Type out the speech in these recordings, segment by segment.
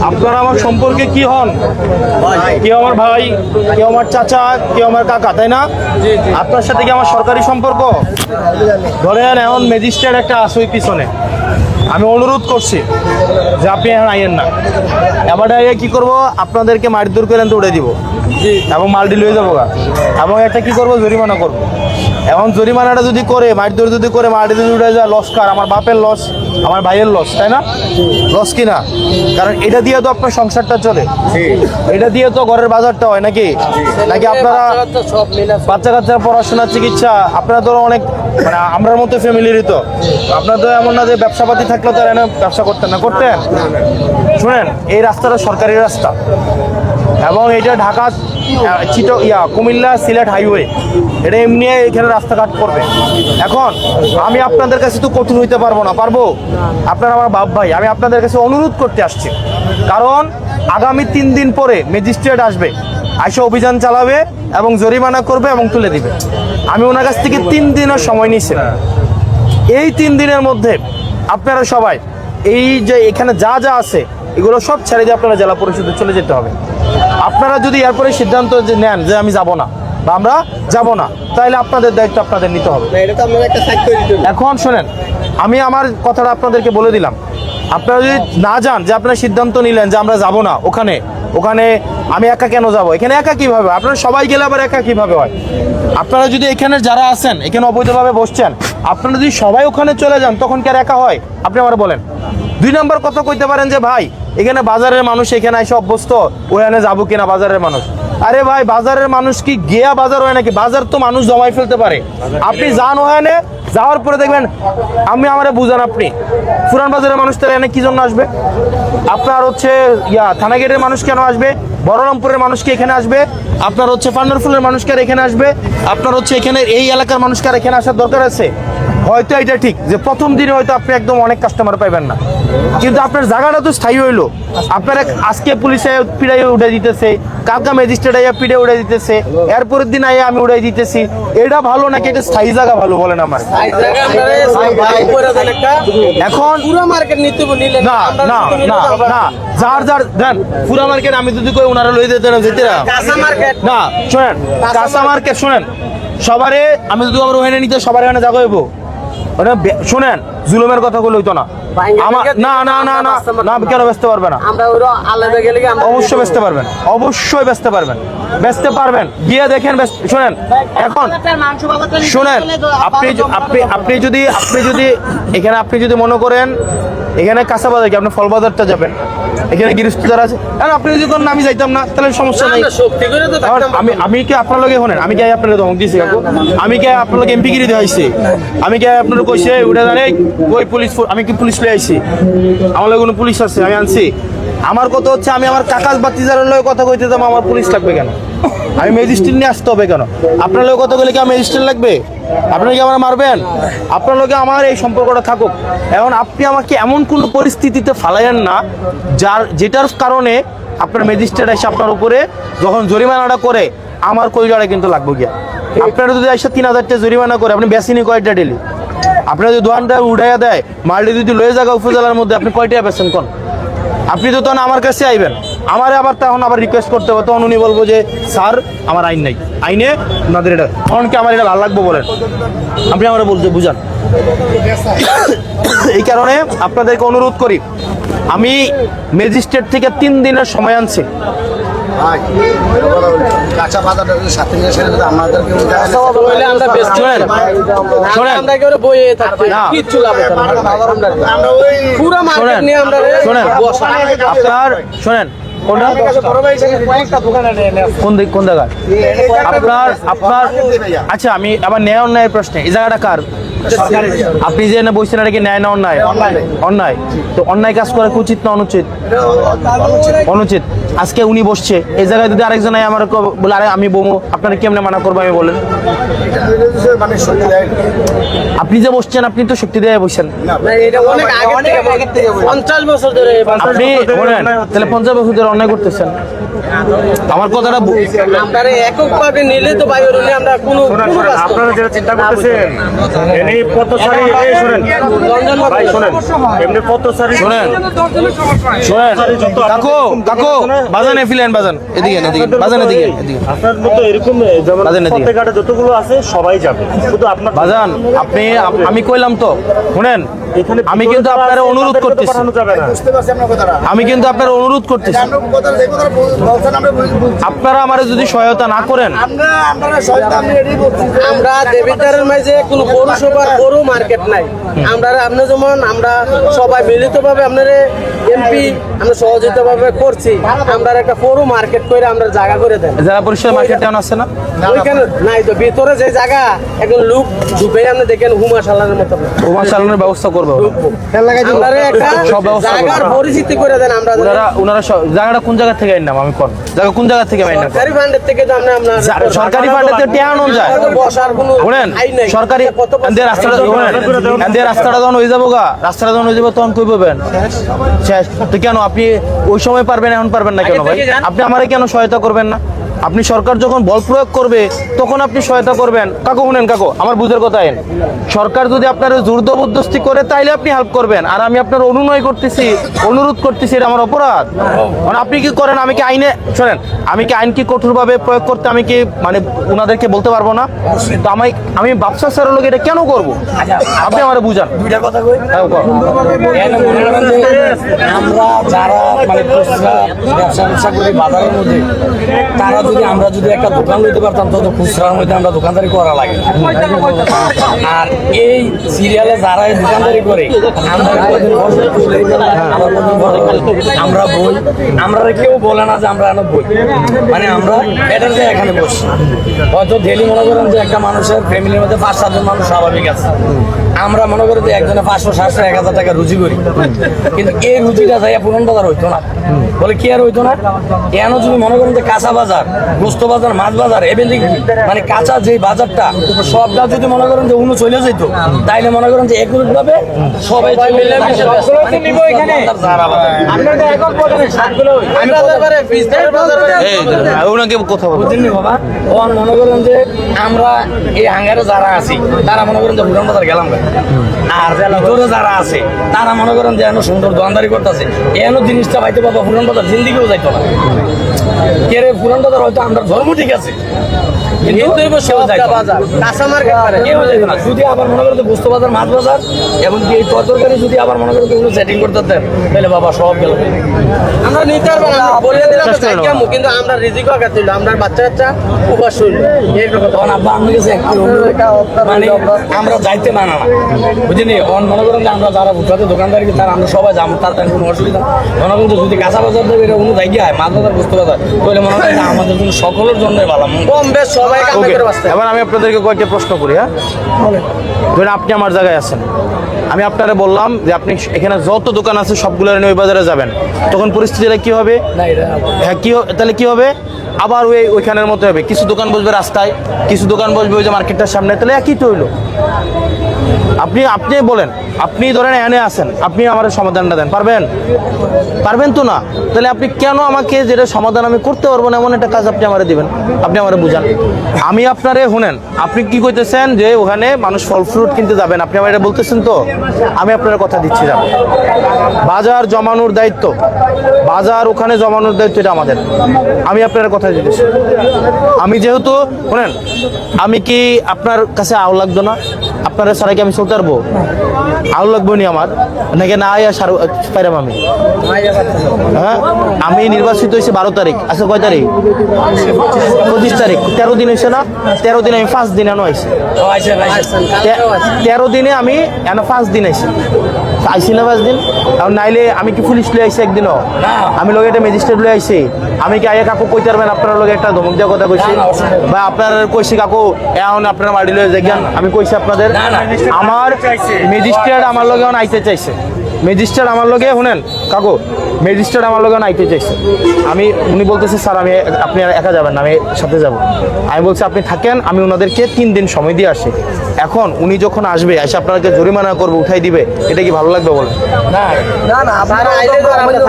আপনারা আমার সম্পর্কে কি হন? কেউ আমার ভাই, কেউ আমার চাচা, কেউ আমার কাকা, তাই না? আপনার সাথে কি আমার সরকারি সম্পর্ক? ধরেন এখন ম্যাজিস্ট্রেট একটা আসুই পিছনে, আমি অনুরোধ করছি যে আপনি এখন আইয়েন না। এবার কি করব, আপনাদেরকে মারধর করে উড়ে দিব এবং মালটি লয়ে যাবো এবং একটা কি করব, জরিমানা করব। এখন জরিমানাটা যদি করে, মারধর যদি করে, মালটি যদি উড়ে যায়, লস কার? আমার বাপের লস, আমার ভাইয়ের লস, তাই না? লস কিনা? কারণ এটা দিয়ে তো আপনার সংসারটা চলে, এটা দিয়ে তো ঘরের বাজারটা হয় নাকি? নাকি আপনারা বাচ্চা কাচ্চার পড়াশোনার চিকিৎসা, আপনারা তো অনেক মানে আমরার মতো ফ্যামিলিরই তো, আপনার তো এমন না যে ব্যবসাপাতি থাকলে তো এনে ব্যবসা করতেন না, করতেন? শুনেন, এই রাস্তাটা সরকারি রাস্তা এবং এটা ঢাকা কুমিল্লা সিলেট হাইওয়ে, এটা এমনি এখানে রাস্তাঘাট করবে। এখন আমি আপনাদের কাছে তো কঠিন হইতে পারবো না, পারবো? আপনারা আমার বাপ ভাই, আমি আপনাদের কাছে অনুরোধ করতে আসছি, কারণ আগামী 3 দিন পরে ম্যাজিস্ট্রেট আসবে, আইসা অভিযান চালাবে এবং জরিমানা করবে এবং তুলে দিবে। আমি ওনার কাছ থেকে 3 দিনের সময় নিয়েছি। এই 3 দিনের মধ্যে আপনারা সবাই এই যে এখানে যা যা আছে এগুলো সব ছেড়ে দিয়ে আপনারা জেলা পরিষদে চলে যেতে হবে। আপনারা যদি এরপরে সিদ্ধান্ত নেন যে আমি যাব না বা আমরা যাব না, তাহলে আপনাদের দায়িত্ব আপনাদের নিতে হবে। এখন শোনেন, আমি আমার কথাটা আপনাদেরকে বলে দিলাম, আপনারা যদি না যান, যে আপনারা সিদ্ধান্ত নিলেন যে আমরা যাব না ওখানে, ওখানে আমি একা কেন যাব? এখানে একা কিভাবে? আপনারা সবাই গেলে আবার একা কিভাবে হয়? আপনারা যদি এখানে যারা আছেন, এখানে অবৈধভাবে বসছেন, আপনারা যদি সবাই ওখানে চলে যান, তখন কি আর একা হয়? আপনি আমার বলেন। 2 নম্বর কথা কইতে পারেন যে ভাই এখানে বাজারের মানুষ এখানে এসে অভ্যস্ত, ওখানে যাবো কিনা বাজারের মানুষ? আরে ভাই, বাজারের মানুষ কি গিয়া বাজার হয় নাকি? বাজার তো মানুষ জমাই ফেলতে পারে। আপনি যান ওখানে, যাওয়ার পরে দেখবেন, আমারে বুঝান, আপনি পুরান বাজারের মানুষ তারা এখানে কি জন্য আসবে? আপনার হচ্ছে থানা গেটের মানুষ কেন আসবে? বড়রামপুরের মানুষ কি এখানে আসবে? আপনার হচ্ছে পান্নারফুলের মানুষ কার এখানে আসবে? আপনার হচ্ছে এখানে এই এলাকার মানুষ কার এখানে আসার দরকার আছে? হয়তো এটা ঠিক যে প্রথম দিনে হয়তো আপনি একদম অনেক কাস্টমার পাইবেন না, কিন্তু আপনার জায়গাটা তো স্থায়ী হইলো। আপনার আজকে পুলিশে পিড়াই উঠে দিতেছে, কালকা ম্যাজিস্ট্রেট আইয়া পিড়ে উঠে দিতেছে, এরপরের দিন আইয়া আমি উড়াই দিতেছি। এটা ভালো নাকি এটা স্থায়ী জায়গা ভালো? বলেন আমার। এখন না না না না, যার যার দেন পুরা মার্কেট, আমি যদি কই ওনারা লই দিতে না, যেতে না। শোনেন, কাঁচা মার্কেট শোনেন, সবারে আমি যদি আবার ওখানে নিতে সবার এখানে জায়গা হইব। শোনেন, জুলুমের কথা বলে হইতো না। না না না না না, কেন বেচতে পারবে না? অবশ্যই বেচতে পারবেন, অবশ্যই বেচতে পারবেন, বেচতে পারবেন, গিয়ে দেখেন। শোনেন, এখন শোনেন, আপনি যদি এখানে আপনি যদি মনে করেন এখানে কাঁচা বাজার কি, আপনি ফল বাজারটা যাবেন, এখানে গৃহস্থ আছে, আর আপনি যদি কোন আমি যাইতাম না, তাহলে সমস্যা নাই। আমি কি আপনার লগে শোনেন, আমি কি আপনার ধমক দিয়েছি কাকু? আমি কি আপনার লগে এমপিগিরি দেখাইছি? আমি কি আপনার কইছে উঠে জানে ওই পুলিশ? আমি কি পুলিশ লয়ে আইছি? আমার লগে কোনো পুলিশ আছে? আমি আনছি? আমার কথা হচ্ছে, আমি আমার কাকাজ বাতিজারের লগে কথা কইতে যাবো, আমার পুলিশ লাগবে কেন? আমি ম্যাজিস্ট্রেট নিয়ে আসতে হবে কেন? আপনার লগে কথা বলে কি আমার ম্যাজিস্ট্রেট লাগবে? আপনারা কি আমার মারবেন? আপনার লগে আমার এই সম্পর্কটা থাকুক। এখন আপনি আমাকে এমন কোনো পরিস্থিতিতে ফালাইয়েন না যেটার কারণে আপনার ম্যাজিস্ট্রেট এসে আপনার উপরে যখন জরিমানাটা করে, আমার কইলাটা কিন্তু লাগবে গিয়া। আপনারা যদি এসে 3000 টাকা জরিমানা করে, আপনি বেসিনি কয়টা ডেলি? আপনার যদি দোকানটা উঠাইয়া দেয়, মালটি যদি লয়ে জায়গা উপজেলার মধ্যে, আপনি কয়টা বেছেন কোন? আপনি তো তখন আমার কাছে আইবেন, আমারে আবার তখন আবার রিকোয়েস্ট করতে হবে, তখন উনি বলবো যে স্যার আমার আইন নাই, আইনে আপনাদের এটা, তখন কি আমার এটা ভালো লাগবে? বলেন, আপনি আমরা বলতে বুঝান। এই কারণে আপনাদেরকে অনুরোধ করি, আমি ম্যাজিস্ট্রেট থেকে 3 দিনের সময় আনছি। আপনার শোনেন, কোন জায়গায় আপনার আচ্ছা, আমি আবার ন্যায় অন্যায়ের প্রশ্নে, এই জায়গাটা কার? আপনি যে বলছেন এটা কি ন্যায় না অন্যায়? অন্যায়। তো অন্যায় কাজ করা উচিত না অনুচিত? অনুচিত। আজকে উনি বসছে এই জায়গায়, যদি আরেকজন আমার বলে আরে আমি বমু, আপনারা কেমনে মানা করবো? আমি বলেন, আপনি যে বসছেন আপনি তো শক্তি দিয়ে বসছেন। আপনি বলেন তাহলে 50 বছর ধরে অন্যায় করতেছেন। আমার কথাটা আপনারা এককভাবে নিলে তো ভাই ওর আমরা কোনো আপনারা যেটা চিন্তা করতেছেন এমনি পথচারী শুনেন ভাই শুনেন এমনি পথচারী শোনেন কাকু কাকু বাজান এফিলেন বাজান এদিকে বাজান এদিকে আপনার মতো এরকম যেমন প্রত্যেকটা যতগুলো আছে সবাই যাবে, শুধু আপনার বাজান আমি কইলাম তো শুনেন, আমি কিন্তু আপনারা অনুরোধ করতেছি, আমি কিন্তু আপনারা অনুরোধ করতেছি, আপনারা আমার যদি সহায়তা না করেন, আমরা দেবিদ্বারের মাঝে কোনো পৌরসভার বড় মার্কেট নাই। আমরা যেমন আমরা সবাই মিলিতভাবে আপনার এমপি আমরা সহযোগিতাভাবে করছি, আমরা একটা পৌর মার্কেট করে আমরা জায়গা করে দেন। জেলা পরিষদ মার্কেট টাউন আছে না, ওইখানে নাই তো ভিতরে যে জায়গা একজন লোক ঢুকে আপনি দেখেন হুমা সালানের মতো হুমা সালানের ব্যবস্থা করবো, জায়গার পরিচিতি করে দেন। আমরা ওনারা জায়গাটা কোন জায়গা থেকে আইনাম, আমি কোন জায়গা কোন জায়গা থেকে আইনাম, সরকারি ফান্ডের থেকে তো আমরা সরকারি ফান্ডের থেকে টেয়া আনুন যায়, বসার কোনো শুনেন সরকারি রাস্তাটা রাস্তাটা যখন হয়ে যাবো গা, রাস্তাটা যখন হয়ে যাবো তখন কই পাবেন শেষ তো। কেন আপনি ওই সময় পারবেন, এখন পারবেন না কেন ভাই? আপনি আমারে কেন সহায়তা করবেন না? আপনি সরকার যখন বল প্রয়োগ করবে তখন আপনি সহায়তা করবেন। কাকু শুনেন কাকু, আমার বুঝের কথা এন, সরকার যদি আপনার জোর জবরদস্তি করে তাইলে আপনি হেল্প করবেন, আর আমি আপনার অনুনয় করতেছি, অনুরোধ করতেছি, এটা আমার অপরাধ। মানে আপনি কি করেন, আমি কি আইনে শোনেন, আমি কি আইন কি কঠোরভাবে প্রয়োগ করতে আমি কি মানে ওনাদেরকে বলতে পারবো না? তো আমি ব্যবসা স্যারের লোক এটা কেন করবো? আপনি আমার বুঝান। দুইটা কথা কই, আমরা যারা মানে ব্যবসা করি বাজারের মধ্যে, তারা আমরা যদি একটা দোকান লইতে পারতাম তো খুচরার মধ্যে আমরা দোকানদারি করা লাগে। আর এই সিরিয়ালে যারা দোকানদারি করে আমরা বই, আমরা কেউ বলে না যে আমরা বই, মানে আমরা এটার যে এখানে বসি। হয়তো ডেলি মনে করেন যে একটা মানুষের ফ্যামিলির মধ্যে 5-7 জন মানুষ স্বাভাবিক আছে, আমরা মনে করি যে একজনে 500-700-1000 টাকা রুজি করি, কিন্তু এই রুজিটা যাইয়া পুরন বাজার হইতো না। বলে কি আর হইতো না? কেন যদি মনে করেন যে কাঁচা বাজার, গোস্ত বাজার, মাছ বাজার, মানে কাঁচা যে বাজারটা সবটা যদি মনে করেন যে উনি চলে যেত, তাইলে মনে করেন যে একই ভাবে সবাই কথা বাবা। মনে করেন যে আমরা এই হাঙ্গারে যারা আছি তারা মনে করেন যে পুরান বাজার গেলাম, আর ভিতরে যারা আছে তারা মনে করেন যে এন সুন্দর দোকানদারি করতেছে, এন জিনিসটা পাইতে পাবো পুরান বাজার জিন্দিগিও যাইতো না। কে রে পুরান বাজার হয়তো আমরা ধর্ম ঠিক আছে, যদি আবার মনে করেন গোস্ত বাজার, মাছ বাজার এবং এই তরকারি যদি আবার মনে করেন সেটিং করতে দেন, তাহলে বাবা সব গেল। আমরা নিতে পারবো না, বলে দিলাম কিন্তু আমরা রিজিক ছিল, আমরা বাচ্চা কাচ্চা উপাস হইল তখন আব্বা আমি গেছে একটু মানে আমরা যাইতে মানা না, বুঝিনি? মনে করেন যে আমরা যারা ভুটাতে দোকানদারি তারা আমরা সবাই যাবো, তার কোনো অসুবিধা মনে করেন যদি কাঁচা বাজার দেবে এটা কোনো জায়গায় মাছ বাজার গোস্ত বাজার, তাহলে মনে করেন আমাদের জন্য সকলের জন্য ভালো, কম বেশ সবাই। এবার আমি আপনাদেরকে কয়েকটা প্রশ্ন করি। হ্যাঁ, ধরুন আপনি আমার জায়গায় আছেন, আমি আপনারা বললাম যে আপনি এখানে যত দোকান আছে সবগুলো নিয়ে ওই বাজারে যাবেন, তখন পরিস্থিতিটা কি হবে? হ্যাঁ, তাহলে কি হবে? আবার ওইখানের মতো হবে, কিছু দোকান বসবে রাস্তায়, কিছু দোকান বসবে ওই যে মার্কেটটার সামনে, তাহলে একই তো হইলো। আপনি বলেন, আপনি ধরেন এনে আছেন, আপনি আমার সমাধানটা দেন, পারবেন তো না? তাহলে আপনি কেন আমাকে যেটা সমাধান আমি করতে পারবো না এমন একটা কাজ আপনি আমারে দিবেন? আপনি আমারে বুঝান। আমি আপনারে শুনেন, আপনি কি কইতেছেন যে ওখানে মানুষ ফল ফ্রুট কিনতে যাবেন, আপনি আমার এটা বলতেছেন তো? আমি আপনার কথা দিচ্ছি, যাব বাজার জমানোর দায়িত্ব, বাজার ওখানে জমানোর দায়িত্ব এটা আমাদের। আমি আপনার কথা দিতেছি। আমি যেহেতু শুনেন, আমি কি আপনার কাছে আও লাগতো না? আপনারা ছাড়া কি আমি চলতে পারবো? আও লাগবো নি আমার নাকি না? পাইরাম আমি? হ্যাঁ, আমি নির্বাচিত হয়েছি 12 তারিখ। আচ্ছা কয় তারিখ? 25 তারিখ। 13 দিন হয়েছে না? 13 দিনে আমি 5 দিন এনো আইছি। 13 দিনে আমি এনো 5 দিন আইছি, আইছি না 5 দিন? আর নাইলে আমি কি পুলিশ লয়ে আইছি একদিনও? আমি লগে একটা ম্যাজিস্ট্রেট লয়ে আইছি। আমি কি আইয়া কাকু কইতে পারবেন আপনার লগে একটা ধমক দেওয়ার কথা কইছি? বা আপনার কইছি কাকু এখন আপনার বাড়ি লয়ে যাই? আমি কইছি আপনাদের? আমার ম্যাজিস্ট্রেট আমার লগে আইতে চাইছে, ম্যাজিস্ট্রেট আমার লগে শুনেন কাকু, ম্যাজিস্ট্রেট আমার লগে নাইতে চাইছে। উনি বলতেছে স্যার আপনি একা যাবেন না, আমি সাথে যাব। আমি বলছি আপনি থাকেন, আমি ওনাদেরকে 3 দিন সময় দিয়ে আসি। এখন উনি যখন আসবে এসে আপনাকে জরিমানা করবে, উঠাই দিবে, এটা কি ভালো লাগবে বলেন?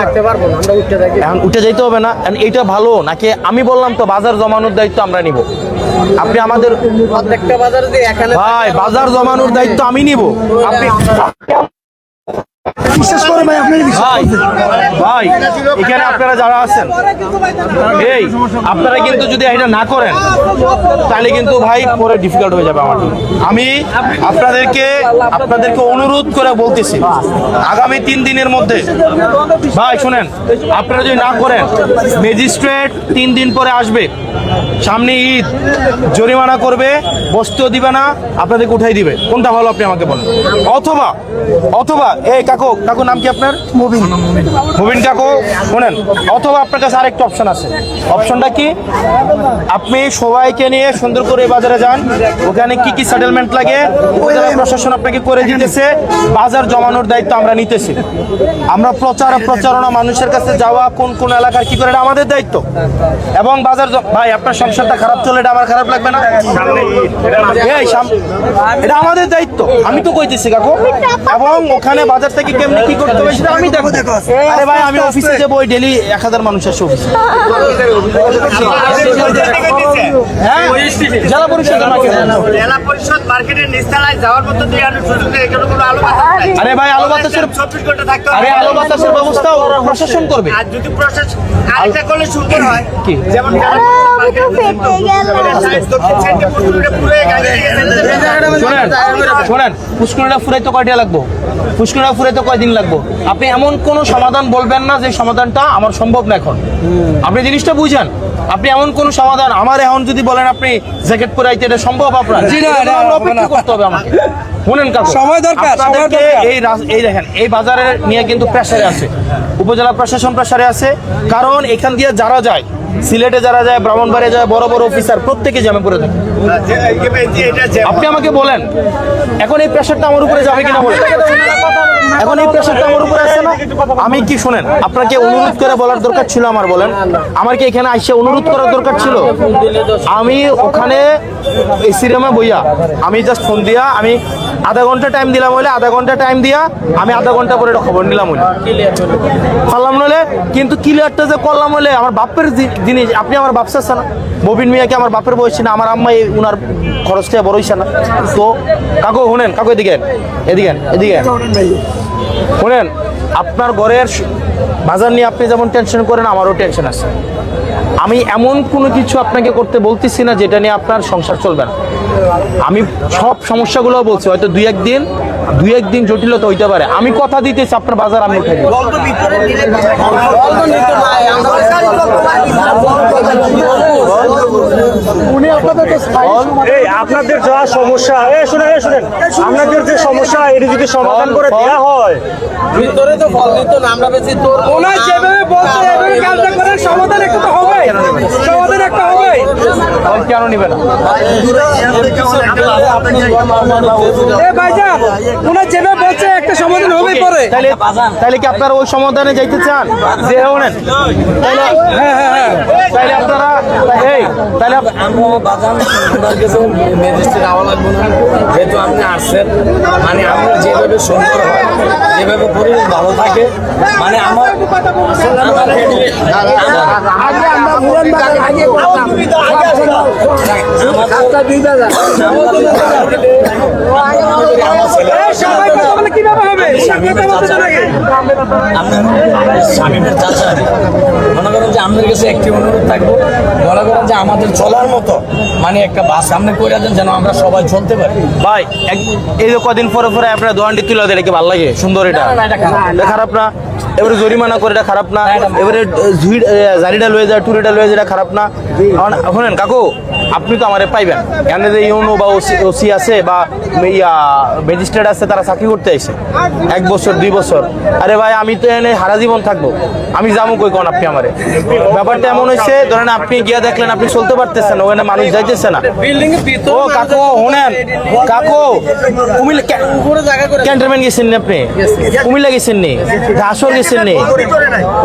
থাকতে পারবো না, আমরা উঠতে থাকি। এখন উঠে যাইতে হবে না, এইটা ভালো নাকি? আমি বললাম তো বাজার জমানোর দায়িত্ব আমরা নিব, আপনি আমাদের প্রত্যেকটা বাজারে যে এখানে ভাই বাজার জমানোর দায়িত্ব আমি নিব। আপনি বিশ্বাস করে ভাই, আপনি ভাই ভাই এখানে আপনারা যারা আছেন, এই আপনারা কিন্তু যদি এটা না করেন তাহলে কিন্তু ভাই পরে ডিফিকাল্ট হয়ে যাবে আমার। আমি আপনাদেরকে অনুরোধ করে বলতেছি, আগামী 3 দিনের মধ্যে ভাই শুনেন, আপনারা যদি না করেন ম্যাজিস্ট্রেট 3 দিন পরে আসবে, সামনে ঈদ, জরিমানা করবে, বস্তুও দিবে না, আপনাদেরকে উঠাই দিবে। কোনটা ভালো আপনি আমাকে বলেন? অথবা এই কাকু নাম কি আপনার? মুবিন কাকু শুনেন, অথবা আপনার কাছে আরেকটা অপশন আছে। অপশনটা কি? আপনি সবাইকে নিয়ে সুন্দর করে বাজারে যান, ওখানে কি সেটেলমেন্ট লাগে উপজেলা প্রশাসন আপনাকে করে দিতেছে, বাজার জমানোর দায়িত্ব আমরা নিতেছি। আমরা প্রচারণা মানুষের কাছে যাওয়া, কোন এলাকার কি করে, এটা আমাদের দায়িত্ব। এবং বাজার ভাই আপনার সংসারটা খারাপ চলে, এটা আমার খারাপ লাগবে না? এটা আমাদের দায়িত্ব, আমি তো কইতেছি কাকু। এবং ওখানে বাজার থেকে কেমনি কি করতে হবে সেটা আমি দেখো। আরে ভাই আমি অফিসে যে বই ডেলি 1000 মানুষ আসে অফিসে। হ্যাঁ জেলা পরিষদ জেলা পরিষদ মার্কেটের নিচতলায় যাওয়ার মতো দুই আলু সুযোগ নেই, এখানে কোনো আলু বাতাস নাই। আরে ভাই আলো বাতাসের 24 ঘন্টা থাকতে হবে। আরে আলো বাতাসের ব্যবস্থা প্রশাসন করবে। আর যদি প্রশাসন আরেকটা করলে সুন্দর হয়, কি? যেমন জেলা পরিষদ মার্কেটের সাইজ দক্ষিণ সাইডে পুরো গাড়ি শোনেন পুষ্করিটা ফুরাইতে কয়টা লাগবো? পুষ্করিটা ফুরাইতে কয়দিন লাগবো? আপনি এমন কোন সমাধান বলবেন না যে সমাধানটা আমার সম্ভব না এখন। আপনি জিনিসটা বুঝেন, আপনি এমন কোন সমাধান আমার এখন যদি বলেন আপনি জ্যাকেট পরাইতে, এটা সম্ভব আপনার? অপেক্ষা করতে হবে আমাকে। শুনেন কাকু, সময় দরকার, আপনাদেরকে এই দেখেন, এই বাজারে নিয়ে কিন্তু প্রেসারে আছে, উপজেলা প্রশাসন প্রেসারে আছে। কারণ এখান দিয়ে যারা যায়, সিলেটে যারা যায়, ব্রাহ্মণবাড়িয়া যায়, বড় বড় অফিসার প্রত্যেকে জ্যামে পড়ে থাকে। আপনি আমাকে বলেন এখন এই প্রেসারটা আমার উপরে যাবে কিনা বলেন? এখন এই প্রেসারটা আমার উপরে আসছে না? আমি কি শুনেন, আপনাকে অনুরোধ করে বলার দরকার ছিল আমার, বলেন আমার কি এখানে আইসে অনুরোধ করার দরকার ছিল? আমি ওখানে এসি রুমে বইয়া আমি জাস্ট ফোন দিয়া আমি আধা ঘন্টা টাইম দিলাম, হইলে আধা ঘন্টা টাইম দিয়া আমি আধা ঘন্টা পরে একটা খবর নিলাম, হইলে পারলাম নইলে। কিন্তু ক্লিয়ারটা যে করলাম হলে আমার বাপের জিনিস, আপনি আমার বাপ চাচ্ছে না? মবিন মিয়াকে আমার বাপের বয়সী না, আমার আম্মা উনার খরচ খেয়ে বড় হইছে না? তো কাকু শুনেন, কাকু এদিকে শুনেন, আপনার ঘরের বাজার নিয়ে আপনি যেমন টেনশন করেন, আমারও টেনশন আছে। আমি এমন কোনো কিছু আপনাকে করতে বলতেছি না যেটা নিয়ে আপনার সংসার চলবে না। আমি সব সমস্যাগুলো বলছি, হয়তো দুই একদিন জটিলতা হইতে পারে। আমি কথা দিতেছি আপনার বাজার আমি উঠাই দিব। এই আপনাদের যা সমস্যা, শুনেন আপনাদের যে সমস্যা, এটা যদি সমাধান করে দেওয়া হয়, ভিতরে তো ফল দিত না, আমরা বেশি তোর ওনার যেভাবে বলছে এভাবে কাজটা করেন, সমাধান একটা তো হবে, সমাধান একটা হবে। কেন নিবে না? এ ভাইজান, ওনার যেভাবে বলছে একটা সমাধান হবে পরে। তাহলে কি আপনারা ওই সমাধানে যাইতে চান? যে হলেন তাইলে আপনারা তাহলে আমরা বাজান ওনার কাছে ম্যাজিস্ট্রেট আওয়া লাগবে না, যেহেতু আপনি আসছেন। মানে আমরা যেভাবে সুন্দর হয়, যেভাবে পরিবেশ ভালো থাকে, মানে আমার সবাই কথা বলে কিভাবে হবে? স্বামীমের চাচা, মনে করেন যে আমাদের কাছে একটি অনুরোধ থাকবো, মনে করেন যে আমাদের চলার মতো মানে একটা বাস সামনে করে দেন, যেন আমরা সবাই চলতে পারি। ভাই এই যে কদিন পরে আপনার দোকানটি তুলে দেয়, কি ভালো লাগে? সুন্দর, এটা খারাপ না? এবারে জরিমানা করে এটা খারাপ না, এবারে জারিটা লয়ে যায় টুরিটা লয়ে যায় এটা খারাপ না। শোনেন কাকু, আপনি তো আমারে পাইবেন এখানে যে ইউনো বা ওসি আছে বা ম্যাজিস্ট্রেট আছে, তারা চাকরি করতে আসে 1 বছর 2 বছর। আরে ভাই আমি তো এনে সারা জীবন থাকবো, আমি যাবো কই কোন আপনি আমারে? ব্যাপারটা এমন হয়েছে, ধরেন আপনি গিয়া দেখলেন আপনি চলতে পারতেছেন, ওখানে মানুষ যাইতেছে না। বিল্ডিং এর ভিতর ও কাকু শুনেন, কাকু কুমিল্লা পুরো জায়গা করে ক্যান্টনমেন্ট গেছেন নি আপনি? কুমিল্লা গেছেন নি? আসর গেছেন নি?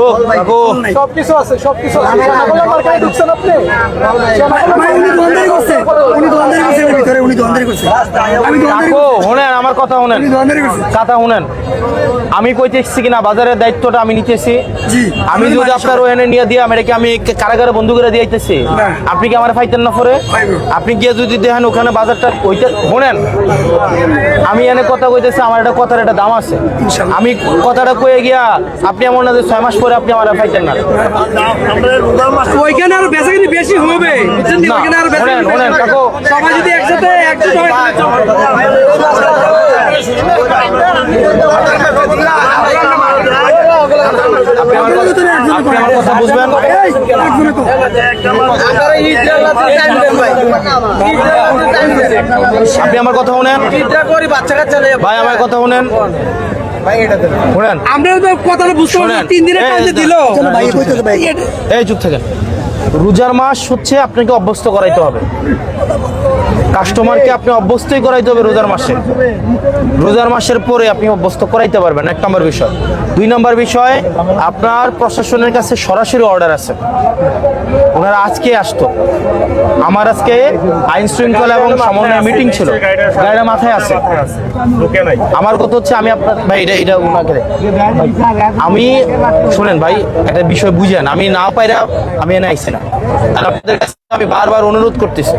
ও কাকু সবকিছু আছে, সবকিছু আছে। সেনাগোলা মার্কেটে ঢুকছেন আপনি? উনি দোকানদারি করছে, এর ভিতরে উনি দোকানদারি করছে। আমি কাকু শুনেন, আমার কথা শুনেন, কথা শুনেন। আমি কইতেছি কিনা বাজারের দায়িত্বটা আমি নিতেছি। আমি যদি আপনার ওখানে নিয়ে দিয়ে আমাকে আমি কারাগারে বন্ধু করে দিয়ে আইতেছি, আপনি কি আমার ফাইতেন না পরে? আপনি গিয়ে যদি দেখেন ওখানে বাজারটা ওইটা শুনেন, আমি এনে কথা কইতেছি, আমার একটা কথার একটা দাম আছে। আমি কথাটা কয়ে গিয়া আপনি এমন না যে 6 মাস পরে আপনি আমার ফাইতেন না। ওইখানে আরো বেচাকিনি বেশি হবে, বুঝছেন নি? না, ওইখানে আরো শুনেন, বেচাকিনি শুনেন, বেশি হবে। কাকু। সবাই যদি একসাথে হয় আপনি আমার কথা বুঝবেন। আপনারা ইজরায়েলতে টাইম দেন ভাই, ইজরায়েলতে টাইম দেন। আপনি আমার কথা শুনেন ইজরা করি বাচ্চা কাচ্চা নিয়ে ভাই, আমার কথা শুনেন, শুনেন। আমরা তো কথাটা বুঝতে পারছি, শোনেন। 3 দিনের টাইম দিল। এই চুপ থাকেন। রোজার মাস হচ্ছে আপনাকে অভ্যস্ত করাইতে হবে, কাস্টমারকে আপনি অভ্যস্তই করাইতে হবে রোজার মাসে। রোজার মাসের পরে আপনি অভ্যস্ত করাইতে পারবেন, 1 নম্বর বিষয়। 2 নম্বর বিষয়, আপনার প্রশাসনের কাছে সরাসরি অর্ডার আছে, ওনারা আজকে আসতো। আমার আজকে আইন শৃঙ্খলা এবং সমন্বয় মিটিং ছিল, গাড়িটা মাথায় আছে। আমার কথা হচ্ছে আমি আপনার ভাই এটা ওনাকে আমি শুনেন ভাই, একটা বিষয় বুঝেন, আমি না পাইরা আমি এনে আইছি না, আর আপনাদের কাছে আমি বারবার অনুরোধ করতেছি।